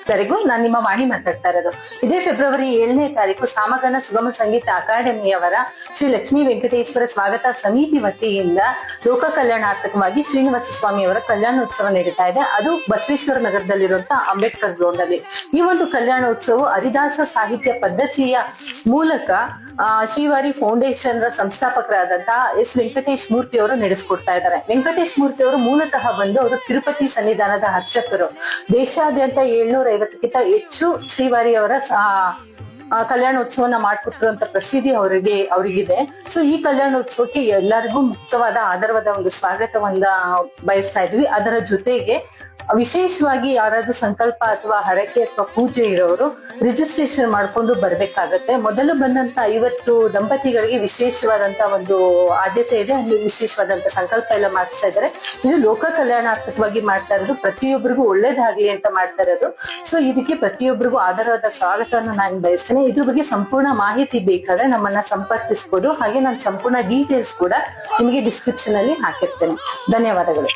ಎಲ್ಲರಿಗೂ ನಾನು ನಿಮ್ಮ ವಾಣಿ ಮಾತಾಡ್ತಾ ಇರೋದು. ಇದೇ ಫೆಬ್ರವರಿ 7ನೇ ತಾರೀಕು ಸಾಮಗಾನ ಸುಗಮ ಸಂಗೀತ ಅಕಾಡೆಮಿಯವರ ಶ್ರೀ ಲಕ್ಷ್ಮೀ ವೆಂಕಟೇಶ್ವರ ಸ್ವಾಗತ ಸಮಿತಿ ವತಿಯಿಂದ ಲೋಕ ಕಲ್ಯಾಣಾರ್ಥಕವಾಗಿ ಶ್ರೀನಿವಾಸ ಸ್ವಾಮಿ ಅವರ ಕಲ್ಯಾಣೋತ್ಸವ ನಡೀತಾ ಇದೆ. ಅದು ಬಸವೇಶ್ವರ ನಗರದಲ್ಲಿರುವಂತಹ ಅಂಬೇಡ್ಕರ್ ಗ್ರೌಂಡ್ ಅಲ್ಲಿ. ಈ ಒಂದು ಕಲ್ಯಾಣೋತ್ಸವ ಹರಿದಾಸ ಸಾಹಿತ್ಯ ಪದ್ಧತಿಯ ಮೂಲಕ ಶ್ರೀವಾರಿ ಫೌಂಡೇಶನ್ ರ ಸಂಸ್ಥಾಪಕರಾದಂತಹ ಎಸ್ ವೆಂಕಟೇಶ್ ಮೂರ್ತಿ ಅವರು ನಡೆಸ್ಕೊಡ್ತಾ ಇದ್ದಾರೆ. ವೆಂಕಟೇಶ್ ಮೂರ್ತಿ ಅವರು ಮೂಲತಃ ಬಂದು ಅವರು ತಿರುಪತಿ ಸನ್ನಿಧಾನದ ಅರ್ಚಕರು. ದೇಶಾದ್ಯಂತ 750ಕ್ಕಿಂತ ಹೆಚ್ಚು ಶ್ರೀವಾರಿ ಅವರ ಕಲ್ಯಾಣೋತ್ಸವನ ಮಾಡ್ಕೊಟ್ಟಿರುವಂತ ಪ್ರಸಿದ್ಧಿ ಅವರಿಗಿದೆ. ಸೊ ಈ ಕಲ್ಯಾಣೋತ್ಸವಕ್ಕೆ ಎಲ್ಲರಿಗೂ ಮುಕ್ತವಾದ ಆಧಾರವಾದ ಒಂದು ಸ್ವಾಗತವನ್ನ ಬಯಸ್ತಾ ಇದ್ವಿ. ಅದರ ಜೊತೆಗೆ ವಿಶೇಷವಾಗಿ ಯಾರಾದ್ರೂ ಸಂಕಲ್ಪ ಅಥವಾ ಹರಕೆ ಅಥವಾ ಪೂಜೆ ಇರೋರು ರಿಜಿಸ್ಟ್ರೇಷನ್ ಮಾಡ್ಕೊಂಡು ಬರ್ಬೇಕಾಗತ್ತೆ. ಮೊದಲು ಬಂದಂತ 50 ದಂಪತಿಗಳಿಗೆ ವಿಶೇಷವಾದಂತ ಒಂದು ಆದ್ಯತೆ ಇದೆ. ಅಲ್ಲಿ ವಿಶೇಷವಾದಂತ ಸಂಕಲ್ಪ ಎಲ್ಲ ಮಾಡಿಸ್ತಾ ಇದ್ದಾರೆ. ಇದು ಲೋಕ ಕಲ್ಯಾಣಾರ್ಥಕವಾಗಿ ಮಾಡ್ತಾ ಇರೋದು, ಪ್ರತಿಯೊಬ್ಬರಿಗೂ ಒಳ್ಳೇದಾಗ್ಲಿ ಅಂತ ಮಾಡ್ತಾ ಇರೋದು. ಸೊ ಇದಕ್ಕೆ ಪ್ರತಿಯೊಬ್ಬರಿಗೂ ಆಧಾರವಾದ ಸ್ವಾಗತವನ್ನು ನಾನು ಬಯಸ್ತೇನೆ. ಇದ್ರ ಬಗ್ಗೆ ಸಂಪೂರ್ಣ ಮಾಹಿತಿ ಬೇಕಾದ್ರೆ ನಮ್ಮನ್ನ ಸಂಪರ್ಕಿಸಬಹುದು. ಹಾಗೆ ನಾನು ಸಂಪೂರ್ಣ ಡೀಟೇಲ್ಸ್ ಕೂಡ ನಿಮಗೆ ಡಿಸ್ಕ್ರಿಪ್ಷನ್ ಅಲ್ಲಿ ಹಾಕಿರ್ತೇನೆ. ಧನ್ಯವಾದಗಳು.